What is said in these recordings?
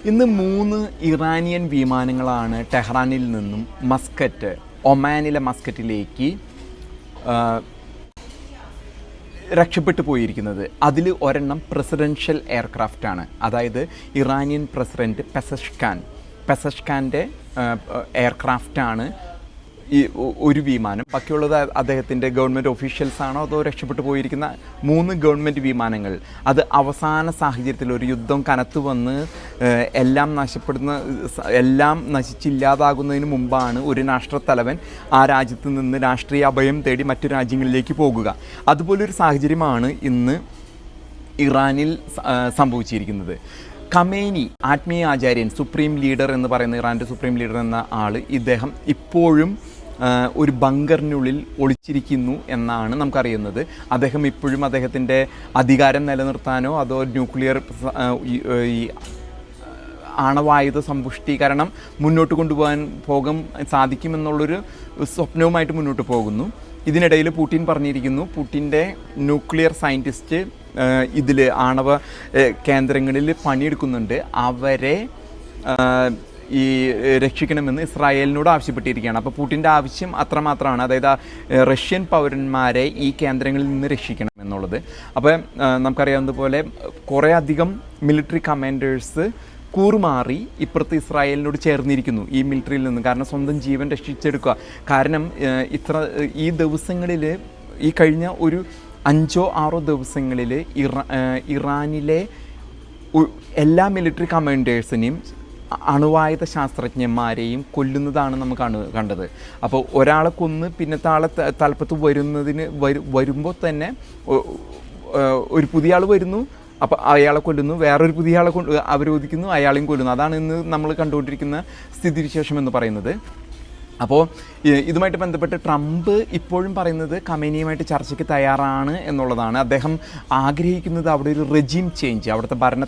ഇന്ന് 3 ഇറാനിയൻ വിമാനങ്ങളാണ് ടെഹ്റാനിൽ നിന്നും ഒമാനിലെ മസ്കറ്റിലേക്ക് രക്ഷപ്പെട്ടു പോയിരിക്കുന്നത്. അതിൽ ഒരെണ്ണം പ്രസിഡൻഷ്യൽ എയർക്രാഫ്റ്റാണ്. അതായത് ഇറാനിയൻ പ്രസിഡൻറ്റ് പെസഷ്കാൻ്റെ എയർക്രാഫ്റ്റാണ് ഈ ഒരു വിമാനം. ബാക്കിയുള്ളത് അദ്ദേഹത്തിൻ്റെ ഗവൺമെൻറ് ഒഫീഷ്യൽസാണോ അതോ രക്ഷപ്പെട്ടു പോയിരിക്കുന്ന 3 ഗവൺമെൻറ് വിമാനങ്ങൾ. അത് അവസാന സാഹചര്യത്തിൽ ഒരു യുദ്ധം കനത്തു വന്ന് എല്ലാം നശിച്ചില്ലാതാകുന്നതിന് മുമ്പാണ് ഒരു രാഷ്ട്രത്തലവൻ ആ രാജ്യത്ത് നിന്ന് രാഷ്ട്രീയ അഭയം തേടി മറ്റു രാജ്യങ്ങളിലേക്ക് പോകുക. അതുപോലൊരു സാഹചര്യമാണ് ഇന്ന് ഇറാനിൽ സംഭവിച്ചിരിക്കുന്നത്. ഖമേനി, ആത്മീയ ആചാര്യൻ, സുപ്രീം ലീഡർ എന്ന് പറയുന്ന ഇറാൻ്റെ സുപ്രീം ലീഡർ എന്ന ആൾ, ഇദ്ദേഹം ഇപ്പോഴും ഒരു ബങ്കറിനുള്ളിൽ ഒളിച്ചിരിക്കുന്നു എന്നാണ് നമുക്കറിയുന്നത്. അദ്ദേഹം ഇപ്പോഴും അദ്ദേഹത്തിൻ്റെ അധികാരം നിലനിർത്താനോ അതോ ന്യൂക്ലിയർ ആണവായുധ സമ്പുഷ്ടീകരണം മുന്നോട്ട് കൊണ്ടുപോകാൻ സാധിക്കുമെന്നുള്ളൊരു സ്വപ്നവുമായിട്ട് മുന്നോട്ട് പോകുന്നു. ഇതിനിടയിൽ പുടിൻ പറഞ്ഞിരിക്കുന്നു, പുടിൻ്റെ ന്യൂക്ലിയർ സയൻറ്റിസ്റ്റ് ഇതിൽ ആണവ കേന്ദ്രങ്ങളിൽ പണിയെടുക്കുന്നുണ്ട്, അവരെ ഈ രക്ഷിക്കണമെന്ന് ഇസ്രായേലിനോട് ആവശ്യപ്പെട്ടിരിക്കുകയാണ്. അപ്പോൾ പുടിൻ്റെ ആവശ്യം അത്രമാത്രമാണ്, അതായത് റഷ്യൻ പൗരന്മാരെ ഈ കേന്ദ്രങ്ങളിൽ നിന്ന് രക്ഷിക്കണം എന്നുള്ളത്. അപ്പോൾ നമുക്കറിയാവുന്നതുപോലെ കുറേ അധികം മിലിറ്ററി കമാൻഡേഴ്സ് കൂറുമാറി ഇപ്പുറത്ത് ഇസ്രായേലിനോട് ചേർന്നിരിക്കുന്നു ഈ മിലിറ്ററിയിൽ നിന്ന്. കാരണം സ്വന്തം ജീവൻ രക്ഷിച്ചെടുക്കുക. കാരണം ഈ ദിവസങ്ങളിൽ, ഈ കഴിഞ്ഞ ഒരു 5-6 ദിവസങ്ങളിൽ ഇറാനിലെ എല്ലാ മിലിറ്ററി കമാൻഡേഴ്സിനെയും അണുവായുധ ശാസ്ത്രജ്ഞന്മാരെയും കൊല്ലുന്നതാണ് നമുക്ക് കണ്ടത്. അപ്പോൾ ഒരാളെ കൊന്ന് പിന്നത്തെ ആളെ തലപ്പത്ത് വരുമ്പോൾ തന്നെ ഒരു പുതിയ ആൾ വരുന്നു, അപ്പോൾ അയാളെ കൊല്ലുന്നു, വേറൊരു പുതിയ ആളെ അവരോധിക്കുന്നു, അയാളെയും കൊല്ലുന്നു. അതാണ് ഇന്ന് നമ്മൾ കണ്ടുകൊണ്ടിരിക്കുന്ന സ്ഥിതിവിശേഷം എന്ന് പറയുന്നത്. അപ്പോൾ ഇതുമായിട്ട് ബന്ധപ്പെട്ട് ട്രംപ് ഇപ്പോഴും പറയുന്നത് ഖമേനിയുമായിട്ട് ചർച്ചയ്ക്ക് തയ്യാറാണ് എന്നുള്ളതാണ്. അദ്ദേഹം ആഗ്രഹിക്കുന്നത് അവിടെ ഒരു റെജീം ചേഞ്ച്, അവിടുത്തെ ഭരണ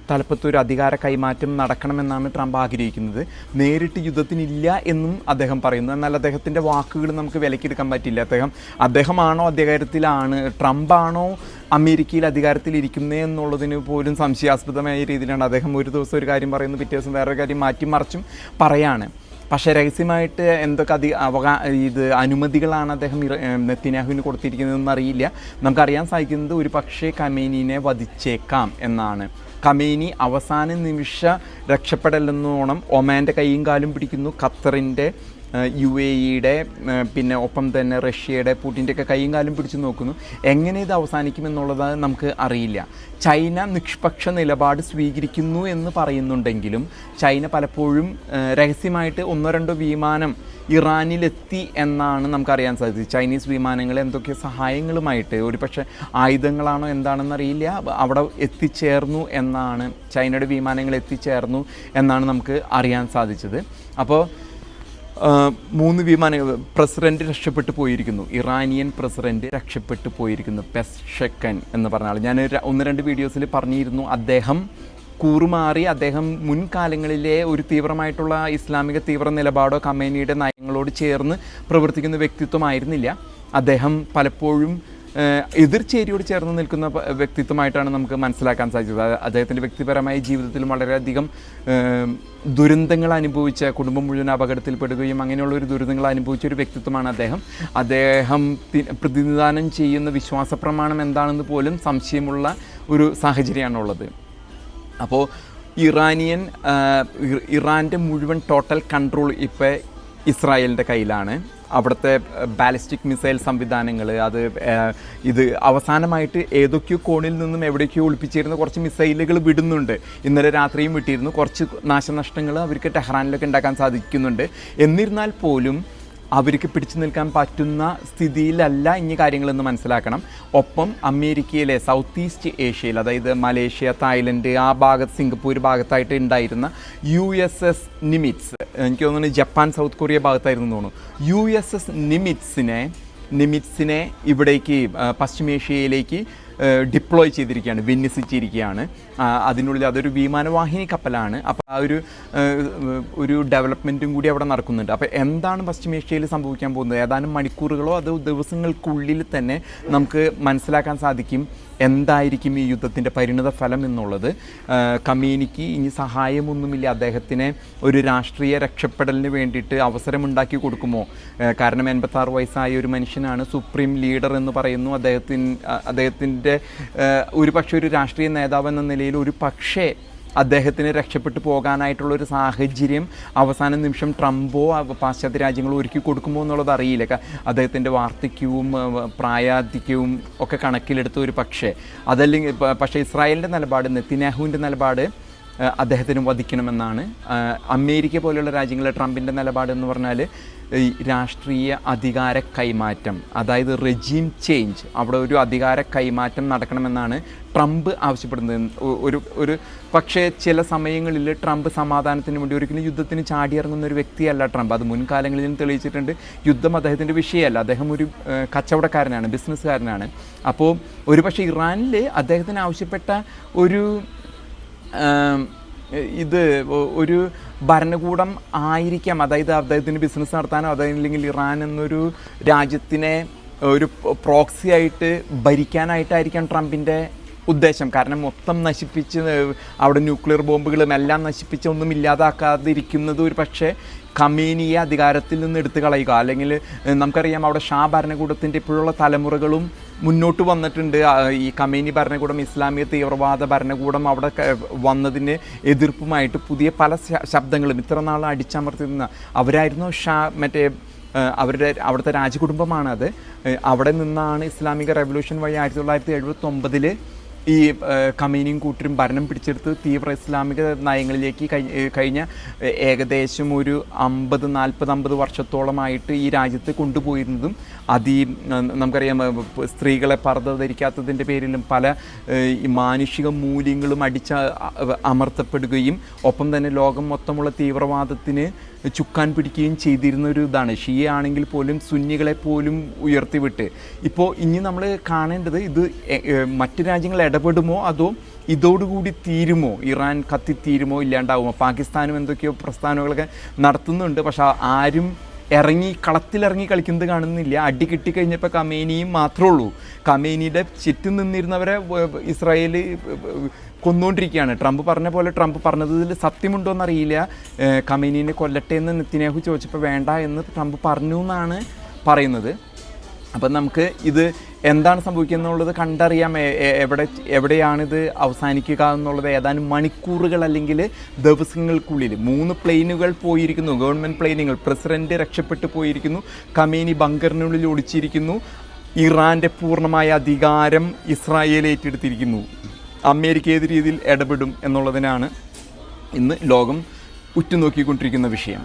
തലപ്പത്ത് ഒരു അധികാര കൈമാറ്റം നടക്കണമെന്നാണ് ട്രംപ് ആഗ്രഹിക്കുന്നത്. നേരിട്ട് യുദ്ധത്തിനില്ല എന്നും അദ്ദേഹം പറയുന്നു. എന്നാൽ അദ്ദേഹത്തിൻ്റെ വാക്കുകൾ നമുക്ക് വിലക്കെടുക്കാൻ പറ്റില്ല. അദ്ദേഹമാണോ അധികാരത്തിലാണ്, ട്രംപാണോ അമേരിക്കയിൽ അധികാരത്തിലിരിക്കുന്നത് എന്നുള്ളതിന് പോലും സംശയാസ്പദമായ രീതിയിലാണ് അദ്ദേഹം ഒരു ദിവസം ഒരു കാര്യം പറയുന്നു, പിറ്റേ ദിവസം വേറൊരു കാര്യം മാറ്റിമറിച്ചും പറയാണ്. പക്ഷേ രഹസ്യമായിട്ട് എന്തൊക്കെ അനുമതികളാണ് അദ്ദേഹം നെതന്യാഹുവിന് കൊടുത്തിരിക്കുന്നതെന്ന് അറിയില്ല. നമുക്കറിയാൻ സാധിക്കുന്നത് ഒരു പക്ഷേ ഖമേനിനെ വധിച്ചേക്കാം എന്നാണ്. ഖമേനി അവസാന നിമിഷ രക്ഷപ്പെടലെന്നോണം ഒമാൻ്റെ കൈയും കാലും പിടിക്കുന്നു, ഖത്തറിൻ്റെ, UAE-യുടെ, പിന്നെ ഒപ്പം തന്നെ റഷ്യയുടെ, പുടിൻ്റെയൊക്കെ കൈയും കാലും പിടിച്ചു നോക്കുന്നു. എങ്ങനെ ഇത് അവസാനിക്കുമെന്നുള്ളത് നമുക്ക് അറിയില്ല. ചൈന നിഷ്പക്ഷ നിലപാട് സ്വീകരിക്കുന്നു എന്ന് പറയുന്നുണ്ടെങ്കിലും ചൈന പലപ്പോഴും രഹസ്യമായിട്ട് 1-2 വിമാനം ഇറാനിലെത്തി എന്നാണ് നമുക്കറിയാൻ സാധിച്ചത്. ചൈനീസ് വിമാനങ്ങൾ എന്തൊക്കെ സഹായങ്ങളുമായിട്ട്, ഒരു പക്ഷേ ആയുധങ്ങളാണോ എന്താണെന്നറിയില്ല, അവിടെ എത്തിച്ചേർന്നു എന്നാണ്, ചൈനയുടെ വിമാനങ്ങൾ എത്തിച്ചേർന്നു എന്നാണ് നമുക്ക് അറിയാൻ സാധിച്ചത്. അപ്പോൾ 3 വിമാനങ്ങൾ, പ്രസിഡന്റ് രക്ഷപ്പെട്ടു പോയിരിക്കുന്നു, ഇറാനിയൻ പ്രസിഡന്റ് രക്ഷപ്പെട്ടു പോയിരിക്കുന്നു, പെസഷ്കാൻ എന്ന് പറഞ്ഞാൽ. ഞാൻ 1-2 വീഡിയോസിൽ പറഞ്ഞിരുന്നു, അദ്ദേഹം കൂറുമാറി, അദ്ദേഹം മുൻകാലങ്ങളിലെ ഒരു തീവ്രമായിട്ടുള്ള ഇസ്ലാമിക തീവ്ര നിലപാടോ ഖമേനിയുടെ നയങ്ങളോട് ചേർന്ന് പ്രവർത്തിക്കുന്ന വ്യക്തിത്വമായിരുന്നില്ല. അദ്ദേഹം പലപ്പോഴും എതിർചേരിയോട് ചേർന്ന് നിൽക്കുന്ന വ്യക്തിത്വമായിട്ടാണ് നമുക്ക് മനസ്സിലാക്കാൻ സാധിച്ചത്. അദ്ദേഹത്തിൻ്റെ വ്യക്തിപരമായ ജീവിതത്തിൽ വളരെയധികം ദുരന്തങ്ങൾ അനുഭവിച്ച, കുടുംബം മുഴുവൻ അപകടത്തിൽപ്പെടുകയും അങ്ങനെയുള്ളൊരു ദുരിതങ്ങൾ അനുഭവിച്ച ഒരു വ്യക്തിത്വമാണ് അദ്ദേഹം പ്രതിനിധാനം ചെയ്യുന്ന വിശ്വാസ പ്രമാണം എന്താണെന്ന് പോലും സംശയമുള്ള ഒരു സാഹചര്യമാണുള്ളത്. അപ്പോൾ ഇറാൻ്റെ മുഴുവൻ ടോട്ടൽ കൺട്രോൾ ഇപ്പോൾ ഇസ്രായേലിൻ്റെ കയ്യിലാണ്. അവിടുത്തെ ബാലിസ്റ്റിക് മിസൈൽ സംവിധാനങ്ങൾ, ഇത് അവസാനമായിട്ട് ഏതൊക്കെയോ കോണിൽ നിന്നും എവിടേക്കോ ഒളിപ്പിച്ചിരുന്ന കുറച്ച് മിസൈലുകൾ വിടുന്നുണ്ട്. ഇന്നലെ രാത്രിയും വിട്ടിരുന്നു. കുറച്ച് നാശനഷ്ടങ്ങൾ അവർക്ക് ടെഹ്റാനിലൊക്കെ ഉണ്ടാക്കാൻ സാധിക്കുന്നുണ്ട്. എന്നിരുന്നാൽ പോലും അവർക്ക് പിടിച്ചു നിൽക്കാൻ പറ്റുന്ന സ്ഥിതിയിലല്ല ഇനി കാര്യങ്ങളെന്ന് മനസ്സിലാക്കണം. ഒപ്പം അമേരിക്കയിലെ സൗത്ത് ഈസ്റ്റ് ഏഷ്യയിൽ, അതായത് മലേഷ്യ, തായ്ലൻഡ്, ആ ഭാഗത്ത്, സിംഗപ്പൂർ ഭാഗത്തായിട്ട് ഉണ്ടായിരുന്ന USS നിമിറ്റ്സ്, എനിക്ക് തോന്നുന്നു ജപ്പാൻ സൗത്ത് കൊറിയ ഭാഗത്തായിരുന്നു തോന്നുന്നു, USS നിമിറ്റ്സിനെ ഇവിടേക്ക് പശ്ചിമേഷ്യയിലേക്ക് ഡിപ്ലോയ് ചെയ്തിരിക്കുകയാണ്, വിന്യസിച്ചിരിക്കുകയാണ്. അതിനുള്ളിൽ അതൊരു വിമാനവാഹിനി കപ്പലാണ്. അപ്പോൾ ആ ഒരു ഡെവലപ്മെൻറ്റും കൂടി അവിടെ നടക്കുന്നുണ്ട്. അപ്പോൾ എന്താണ് പശ്ചിമേഷ്യയിൽ സംഭവിക്കാൻ പോകുന്നത്, ഏതാനും മണിക്കൂറുകളോ അതോ ദിവസങ്ങൾക്കുള്ളിൽ തന്നെ നമുക്ക് മനസ്സിലാക്കാൻ സാധിക്കും. എന്തായിരിക്കും ഈ യുദ്ധത്തിൻ്റെ പരിണിത ഫലം എന്നുള്ളത്. ഖമേനിക്ക് ഇനി സഹായമൊന്നുമില്ല, അദ്ദേഹത്തിനെ ഒരു രാഷ്ട്രീയ രക്ഷപ്പെടലിന് വേണ്ടിയിട്ട് അവസരമുണ്ടാക്കി കൊടുക്കുമോ? കാരണം 86 വയസ്സായ ഒരു മനുഷ്യനാണ്, സുപ്രീം ലീഡർ എന്ന് പറയുന്നു. അദ്ദേഹത്തിൻ്റെ ഒരു പക്ഷേ ഒരു രാഷ്ട്രീയ നേതാവ് എന്ന നിലയിൽ ഒരു പക്ഷേ അദ്ദേഹത്തിന് രക്ഷപ്പെട്ടു പോകാനായിട്ടുള്ളൊരു സാഹചര്യം അവസാന നിമിഷം ട്രംപോ പാശ്ചാത്യ രാജ്യങ്ങളോ ഒരുക്കി കൊടുക്കുമോ എന്നുള്ളത് അറിയില്ല. അദ്ദേഹത്തിൻ്റെ വാർദ്ധക്യവും പ്രായാധിക്യവും ഒക്കെ കണക്കിലെടുത്ത് ഒരു പക്ഷേ ഇസ്രായേലിൻ്റെ നിലപാട്, നെതന്യാഹുവിൻ്റെ നിലപാട് അദ്ദേഹത്തിന് വധിക്കണമെന്നാണ്. അമേരിക്ക പോലെയുള്ള രാജ്യങ്ങളിലെ ട്രംപിൻ്റെ നിലപാട് എന്ന് പറഞ്ഞാൽ ഈ രാഷ്ട്രീയ അധികാര കൈമാറ്റം, അതായത് റെജീം ചേഞ്ച്, അവിടെ ഒരു അധികാര കൈമാറ്റം നടക്കണമെന്നാണ് ട്രംപ് ആവശ്യപ്പെടുന്നത്. ഒരു പക്ഷേ ചില സമയങ്ങളിൽ ട്രംപ് സമാധാനത്തിന് വേണ്ടി ഒരിക്കലും യുദ്ധത്തിന് ചാടിയിറങ്ങുന്ന ഒരു വ്യക്തിയല്ല ട്രംപ്. അത് മുൻകാലങ്ങളിലും തെളിയിച്ചിട്ടുണ്ട്. യുദ്ധം അദ്ദേഹത്തിൻ്റെ വിഷയമല്ല, അദ്ദേഹം ഒരു കച്ചവടക്കാരനാണ്, ബിസിനസ്സുകാരനാണ്. അപ്പോൾ ഒരുപക്ഷെ ഇറാനിൽ അദ്ദേഹത്തിന് ആവശ്യപ്പെട്ട ഒരു ഭരണകൂടം ആയിരിക്കാം, അതായത് അദ്ദേഹത്തിന് ബിസിനസ് നടത്താനോ അതല്ലെങ്കിൽ ഇറാൻ എന്നൊരു രാജ്യത്തിനെ ഒരു പ്രോക്സി ആയിട്ട് ഭരിക്കാനായിട്ടായിരിക്കാം ട്രംപിൻ്റെ ഉദ്ദേശം. കാരണം മൊത്തം നശിപ്പിച്ച് അവിടെ ന്യൂക്ലിയർ ബോംബുകളും എല്ലാം നശിപ്പിച്ച് ഒന്നും ഇല്ലാതാക്കാതിരിക്കുന്നത് ഒരു പക്ഷേ ഖമേനിയെ അധികാരത്തിൽ നിന്ന് എടുത്തു കളയുക. അല്ലെങ്കിൽ നമുക്കറിയാം അവിടെ ഷാ ഭരണകൂടത്തിൻ്റെ ഇപ്പോഴുള്ള തലമുറകളും മുന്നോട്ട് വന്നിട്ടുണ്ട്. ഈ ഖമേനി ഭരണകൂടം, ഇസ്ലാമിക തീവ്രവാദ ഭരണകൂടം അവിടെ വന്നതിന് എതിർപ്പുമായിട്ട് പുതിയ പല ശബ്ദങ്ങളും ഇത്ര നാൾ അടിച്ചമർത്തിരുന്ന അവരായിരുന്നു അവിടുത്തെ രാജകുടുംബമാണത്. അവിടെ നിന്നാണ് ഇസ്ലാമിക റെവല്യൂഷൻ വഴി 1979 ഈ ഖമേനിയും കൂട്ടരും ഭരണം പിടിച്ചെടുത്ത് തീവ്ര ഇസ്ലാമിക നയങ്ങളിലേക്ക് കഴിഞ്ഞ ഏകദേശം ഒരു 50 വർഷത്തോളമായിട്ട് ഈ രാജ്യത്ത് കൊണ്ടുപോയിരുന്നതും നമുക്കറിയാം സ്ത്രീകളെ പർദ്ദ ധരിക്കാത്തതിൻ്റെ പേരിലും പല മാനുഷിക മൂല്യങ്ങളും അമർത്തപ്പെടുകയും ഒപ്പം തന്നെ ലോകം മൊത്തമുള്ള തീവ്രവാദത്തിന് ചുക്കാൻ പിടിക്കുകയും ചെയ്തിരുന്ന ഒരു ഇതാണ്. ഷിയ ആണെങ്കിൽ പോലും സുന്നികളെ പോലും ഉയർത്തിവിട്ട്. ഇപ്പോൾ ഇനി നമ്മൾ കാണേണ്ടത് ഇത് മറ്റു രാജ്യങ്ങൾ ഇടപെടുമോ അതോ ഇതോടുകൂടി തീരുമോ, ഇറാൻ കത്തിത്തീരുമോ, ഇല്ലാണ്ടാവുമോ? പാകിസ്ഥാനും എന്തൊക്കെയോ പ്രസ്ഥാനങ്ങളൊക്കെ നടത്തുന്നുണ്ട്, പക്ഷെ ആരും കളത്തിലിറങ്ങി കളിക്കുന്നത് കാണുന്നില്ല. അടി കിട്ടിക്കഴിഞ്ഞപ്പോൾ ഖമേനിയും മാത്രമേ ഉള്ളൂ. ഖമേനിയുടെ ചുറ്റും നിന്നിരുന്നവരെ ഇസ്രായേൽ കൊന്നുകൊണ്ടിരിക്കുകയാണ്. ട്രംപ് പറഞ്ഞ പോലെ ട്രംപ് പറഞ്ഞതിൽ സത്യമുണ്ടോ എന്നറിയില്ല. ഖമേനിനെ കൊല്ലട്ടെ എന്ന് നെതന്യാഹു ചോദിച്ചപ്പോൾ വേണ്ട എന്ന് ട്രംപ് പറഞ്ഞു എന്നാണ് പറയുന്നത്. അപ്പം നമുക്ക് ഇത് എന്താണ് സംഭവിക്കുക എന്നുള്ളത് കണ്ടറിയാം. എവിടെയാണിത് അവസാനിക്കുക എന്നുള്ളത് ഏതാനും മണിക്കൂറുകൾ അല്ലെങ്കിൽ ദിവസങ്ങൾക്കുള്ളിൽ 3 പ്ലെയിനുകൾ പോയിരിക്കുന്നു, ഗവൺമെൻറ് പ്ലെയിനുകൾ. പ്രസിഡന്റ് രക്ഷപ്പെട്ടു പോയിരിക്കുന്നു, ഖമേനി ബങ്കറിനുള്ളിൽ ഒളിച്ചിരിക്കുന്നു. ഇറാൻ്റെ പൂർണ്ണമായ അധികാരം ഇസ്രായേൽ ഏറ്റെടുത്തിരിക്കുന്നു. അമേരിക്ക ഏത് രീതിയിൽ ഇടപെടും എന്നുള്ളതിനാണ് ഇന്ന് ലോകം ഉറ്റുനോക്കിക്കൊണ്ടിരിക്കുന്ന വിഷയം.